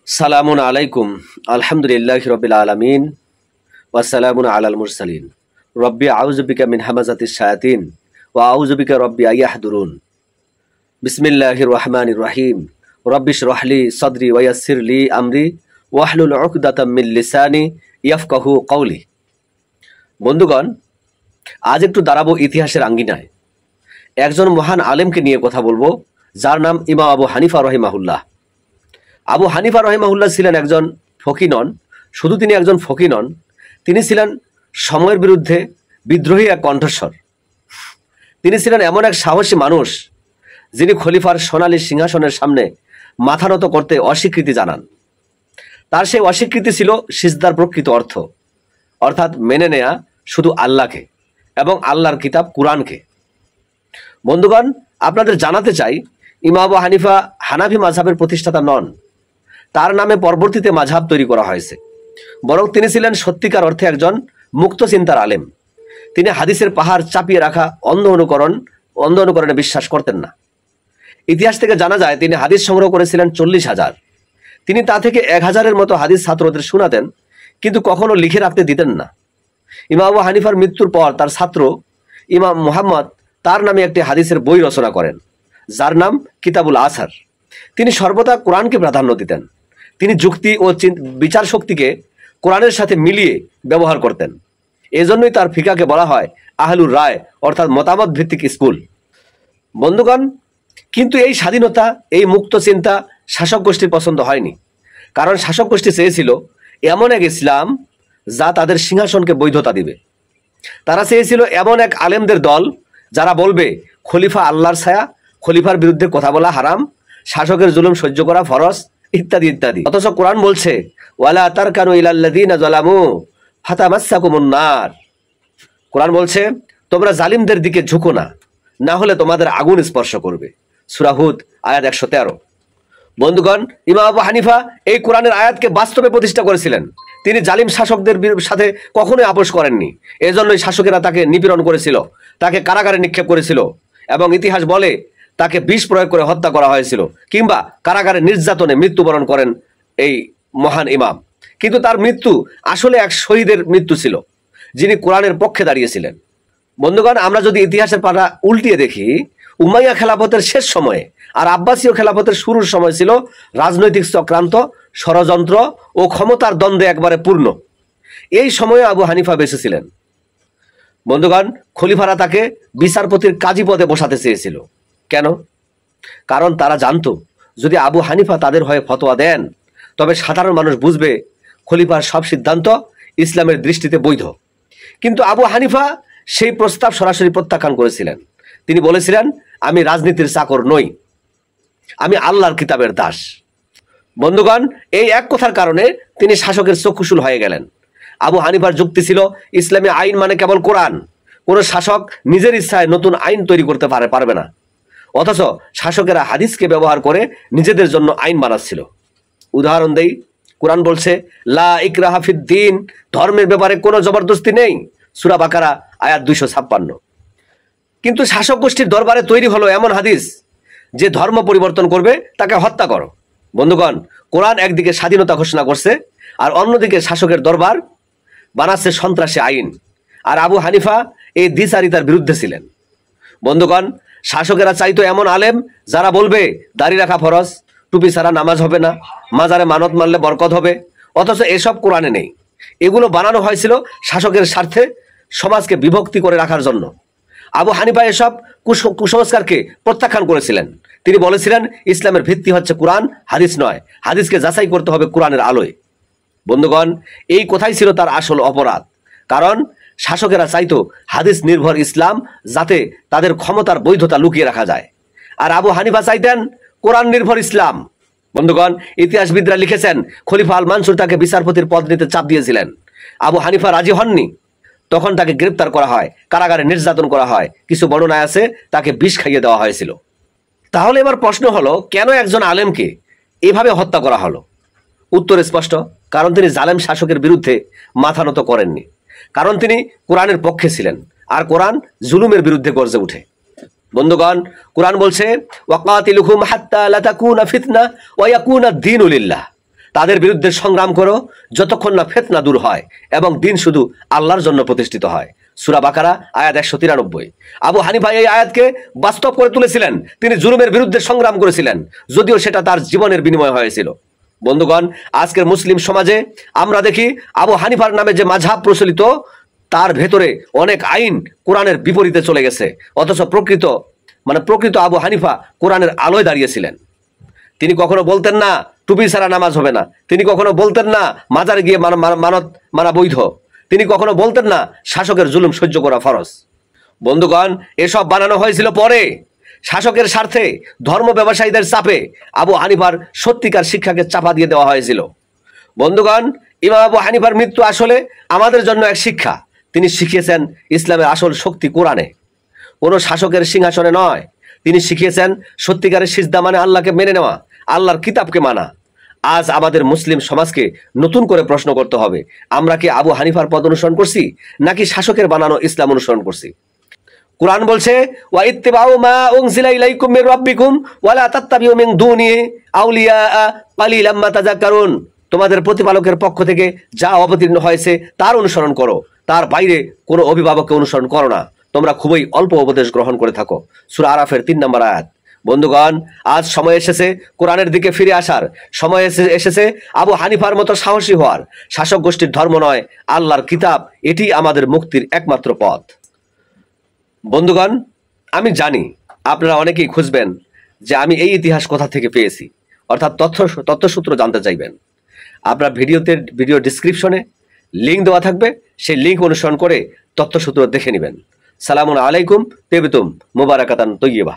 সালামুন আলাইকুম আলহামদুলিল্লাহি রাব্বিল আলামিন ওয়া সালামুন আলাল মুরসালিন রব্বি আউযু বিকা মিন হামাযাতিশ শায়াতিন ওয়া আউযু বিকা রব্বি আইয়াহদুরুন বিসমিল্লাহির রহমানির রহিম রব্বি ইশরাহ লি সাদরি ওয়া ইয়াসসির লি আমরি ওয়াহলুল উকদাতাম মিন লিসানি ইয়াফকাহু কওলি। বন্ধুগণ, আজ একটু দাঁড়াবো ইতিহাসের আঙ্গিনায়। একজন মহান আলেমকে নিয়ে কথা বলবো, যার নাম ইমাম আবু হানিফা রহিমাহুল্লাহ। আবু হানিফা রহিমাহুল্লাহ ছিলেন একজন ফকি নন, শুধু তিনি একজন ফকি নন, তিনি ছিলেন সময়ের বিরুদ্ধে বিদ্রোহী এক কণ্ঠস্বর। তিনি ছিলেন এমন এক সাহসী মানুষ যিনি খলিফার সোনালী সিংহাসনের সামনে মাথা নত করতে অস্বীকৃতি জানান। তার সেই অস্বীকৃতি ছিল সিজদার প্রকৃত অর্থ, অর্থাৎ মেনে নেয়া শুধু আল্লাহকে এবং আল্লাহর কিতাব কুরআনকে। বন্ধুগণ, আপনাদের জানাতে চাই, ইমাম আবু হানিফা হানাফি মাযহাবের প্রতিষ্ঠাতা নন। তার নামে পরবর্তীতে মাযহাব তৈরি করা হয়েছে, বরং তিনি ছিলেন সত্যিকার অর্থে একজন মুক্ত চিন্তার আলেম। তিনি হাদিসের পাহাড় চাপিয়ে রাখা অন্ধ অনুকরণে বিশ্বাস করতেন না। ইতিহাস থেকে জানা যায় তিনি হাদিস সংগ্রহ করেছিলেন 40,000। তিনি তা থেকে 1,000-এর মতো হাদিস ছাত্রদের শোনাতেন, কিন্তু কখনো লিখে রাখতে দিতেন না। ইমাম আবু হানিফার মৃত্যুর পর তার ছাত্র ইমাম মুহাম্মদ তার নামে একটি হাদিসের বই রচনা করেন, যার নাম কিতাবুল আসর। তিনি সর্বদা কোরআনকে প্রাধান্য দিতেন। তিনি যুক্তি ও বিচার শক্তিকে কোরআনের সাথে মিলিয়ে ব্যবহার করতেন। এজন্যই তার ফিকাকে বলা হয় আহলুর রায়, অর্থাৎ মতামত ভিত্তিক স্কুল। বন্ধুগণ, কিন্তু এই স্বাধীনতা, এই মুক্ত চিন্তা শাসক গোষ্ঠীর পছন্দ হয়নি। কারণ শাসক গোষ্ঠী চেয়েছিল এমন এক ইসলাম যা তাদের সিংহাসনকে বৈধতা দিবে। তারা চেয়েছিল এমন এক আলেমদের দল যারা বলবে খলিফা আল্লাহর ছায়া, খলিফার বিরুদ্ধে কথা বলা হারাম, শাসকের জুলুম সহ্য করা ফরজ, ইত্যাদি ইত্যাদি। অথচ কোরআন বলছে ওয়ালা তারকানু ইলাল্লাযীনা যালামু ফাতামাসসাকুমুন নার। কোরআন বলছে তোমরা জালিমদের দিকে ঝুঁকো না, না হলে তোমাদের আগুন স্পর্শ করবে। সূরা হুদ আয়াত 113। বন্ধুগণ, ইমাম আবু হানিফা এই কোরআনের আয়াতকে বাস্তবে প্রতিষ্ঠা করেছিলেন। তিনি জালিম শাসকদের সাথে কখনোই আপোষ করেননি। এজন্যই শাসকেরা তাকে নিপীড়ন করেছিল, তাকে কারাগারে নিক্ষেপ করেছিল, এবং ইতিহাস বলে তাকে বিষ প্রয়োগ করে হত্যা করা হয়েছিল, কিংবা কারাগারে নির্যাতনে মৃত্যুবরণ করেন এই মহান ইমাম। কিন্তু তার মৃত্যু আসলে এক শহীদের মৃত্যু ছিল, যিনি কোরআনের পক্ষে দাঁড়িয়েছিলেন। বন্ধুগণ, আমরা যদি ইতিহাসের পাতা উল্টিয়ে দেখি, উমাইয়া খেলাফতের শেষ সময়ে আর আব্বাসীয় খেলাফতের শুরুর সময় ছিল রাজনৈতিক চক্রান্ত, ষড়যন্ত্র ও ক্ষমতার দ্বন্দ্বে একবারে পূর্ণ। এই সময়ে আবু হানিফা বেঁচে ছিলেন। বন্ধুগণ, খলিফারা তাকে বিচারপতির কাজী পদে বসাতে চেয়েছিল। কেন? কারণ তারা জানতো যদি আবু হানিফা তাদের হয়ে ফতোয়া দেন, তবে সাধারণ মানুষ বুঝবে খলিফার সব সিদ্ধান্ত ইসলামের দৃষ্টিতে বৈধ। কিন্তু আবু হানিফা সেই প্রস্তাব সরাসরি প্রত্যাখ্যান করেছিলেন। তিনি বলেছিলেন, আমি রাজনীতির চাকর নই, আমি আল্লাহর কিতাবের দাস। বন্ধুগণ, এই এক কথার কারণে তিনি শাসকের চক্ষুশূল হয়ে গেলেন। আবু হানিফার যুক্তি ছিল ইসলামী আইন মানে কেবল কোরআন। কোনো শাসক নিজের ইচ্ছায় নতুন আইন তৈরি করতে পারবে না। অথচ শাসকেরা হাদিসকে ব্যবহার করে নিজেদের জন্য আইন বানাচ্ছিল। উদাহরণ দেই, কোরআন বলছে লা ইকরাহা ফিদ্দিন, ধর্মের ব্যাপারে কোনো জবরদস্তি নেই। সূরা বাকারা আয়াত 256। কিন্তু শাসক গোষ্ঠীর দরবারে তৈরি হলো এমন হাদিস যে ধর্ম পরিবর্তন করবে তাকে হত্যা করো। বন্ধুগণ, কোরআন একদিকে স্বাধীনতা ঘোষণা করছে, আর অন্যদিকে শাসকের দরবার বানাচ্ছে সন্ত্রাসী আইন। আর আবু হানিফা এই দ্বিচারিতার বিরুদ্ধে ছিলেন। বন্ধুগণ, শাসকেরা চাইতো এমন আলেম যারা বলবে দাড়ি রাখা ফরজ, টুপি ছাড়া নামাজ হবে না, মাজারে মানত মানলে বরকত হবে। অথচ এসব কোরআনে নেই। এগুলো বানানো হয়েছিল শাসকের স্বার্থে, সমাজকে বিভক্তি করে রাখার জন্য। আবু হানিফা এসব কুসংস্কারকে প্রত্যাখ্যান করেছিলেন। তিনি বলেছিলেন ইসলামের ভিত্তি হচ্ছে কোরআন, হাদিস নয়। হাদিসকে যাচাই করতে হবে কোরআনের আলোয়। বন্ধুগণ, এই কথাই ছিল তার আসল অপরাধ। কারণ শাসকেরা চাইতো হাদিস নির্ভর ইসলাম, যাতে তাদের ক্ষমতার বৈধতা লুকিয়ে রাখা যায়। আর আবু হানিফা চাইতেন কোরআন নির্ভর ইসলাম। বন্ধুগণ, ইতিহাসবিদরা লিখেছেন খলিফা আল মানসুর তাকে বিচারপতির পদ নিতে চাপ দিয়েছিলেন। আবু হানিফা রাজি হননি। তখন তাকে গ্রেপ্তার করা হয়, কারাগারে নির্যাতন করা হয়, কিছু বর্ণনায় আছে তাকে বিষ খাইয়ে দেওয়া হয়েছিল। তাহলে এবার প্রশ্ন হলো, কেন একজন আলেমকে এভাবে হত্যা করা হলো? উত্তর স্পষ্ট, কারণ তিনি জালেম শাসকের বিরুদ্ধে মাথা নত করেননি। কারণ তিনি কোরআনের পক্ষে ছিলেন, আর কোরআন জুলুমের বিরুদ্ধে গর্জে উঠে। বন্ধুগণ, কোরআন বলছে ওয়াকাতিলুহুম হাত্তা লা তাকুনা ফিতনা ওয়া ইয়াকুনা দ্বীনু লিল্লাহ। তাদের বিরুদ্ধে সংগ্রাম করো যতক্ষণ না ফিতনা দূর হয় এবং দিন শুধু আল্লাহর জন্য প্রতিষ্ঠিত হয়। সূরা বাকারা আয়াত 193। আবু হানিফা এই আয়াতকে বাস্তব করে তুলেছিলেন। তিনি জুলুমের বিরুদ্ধে সংগ্রাম করেছিলেন, যদিও সেটা তার জীবনের বিনিময় হয়েছিল। বন্ধুগণ, আজকের মুসলিম সমাজে আমরা দেখি আবু হানিফার নামে যে মাযহাব প্রচলিত, তার ভেতরে অনেক আইন কোরআনের বিপরীতে চলে গেছে, অথচ প্রকৃত আবু হানিফা কোরআনের আলোয় দাঁড়িয়েছিলেন। তিনি কখনো বলতেন না টুপি ছাড়া নামাজ হবে না, তিনি কখনো বলতেন না মাজারে গিয়ে মানত মানা বৈধ, তিনি কখনো বলতেন না শাসকের জুলুম সহ্য করা ফরজ। বন্ধুগণ, এসব বানানো হয়েছিল পরে শাসকের স্বার্থে, ধর্ম ব্যবসায়ীদের চাপে আবু হানিফার সত্যিকার শিক্ষাকে চাপা দিয়ে দেওয়া হয়েছিল। বন্ধুগণ, ইমাম আবু হানিফার মৃত্যু আসলে আমাদের জন্য এক শিক্ষা। তিনি শিখিয়েছেন ইসলামের আসল শক্তি কোরআনে, কোনো শাসকের সিংহাসনে নয়। তিনি শিখিয়েছেন সত্যিকারের সিজদা মানে আল্লাহকে মেনে নেওয়া, আল্লাহর কিতাবকে মানা। আজ আমাদের মুসলিম সমাজকে নতুন করে প্রশ্ন করতে হবে, আমরা কি আবু হানিফার পথ অনুসরণ করছি নাকি শাসকের বানানো ইসলাম অনুসরণ করছি? কোরআন বলছে, ওয়া ইত্তিবাউ মা উনজিলা ইলাইকুম মির রাব্বিকুম ওয়া লা তাত্তাবিউ মিন দুনিহি আউলিয়া কালিলাম মা তাযাক্কারুন। তোমাদের প্রতিপালকের পক্ষ থেকে যা অবতীর্ণ হয়েছে তার অনুসরণ করো, তার বাইরে কোনো অভিভাবককে অনুসরণ করো না, তোমরা খুবই অল্প উপদেশ গ্রহণ করে থাকো। সূরা আরাফের 3 নম্বর আয়াত। বন্ধুগণ, আজ সময় এসেছে কোরআনের দিকে ফিরে আসার, সময় এসেছে আবু হানিফার মতো সাহসী হওয়ার। শাসক গোষ্ঠীর ধর্ম নয়, আল্লাহর কিতাব, এটি আমাদের মুক্তির একমাত্র পথ। বন্ধুগণ, আমি জানি আপনারা অনেকেই খুঁজবেন যে আমি এই ইতিহাস কোথা থেকে পেয়েছি, অর্থাৎ তথ্যসূত্র জানতে চাইবেন। আপনার ভিডিও ডিসক্রিপশনে লিঙ্ক দেওয়া থাকবে, সেই লিঙ্ক অনুসরণ করে তথ্যসূত্র দেখে নেবেন। সালামুন আলাইকুম, তেবিতুম মুবারাকাতান তৈয়্যিবা।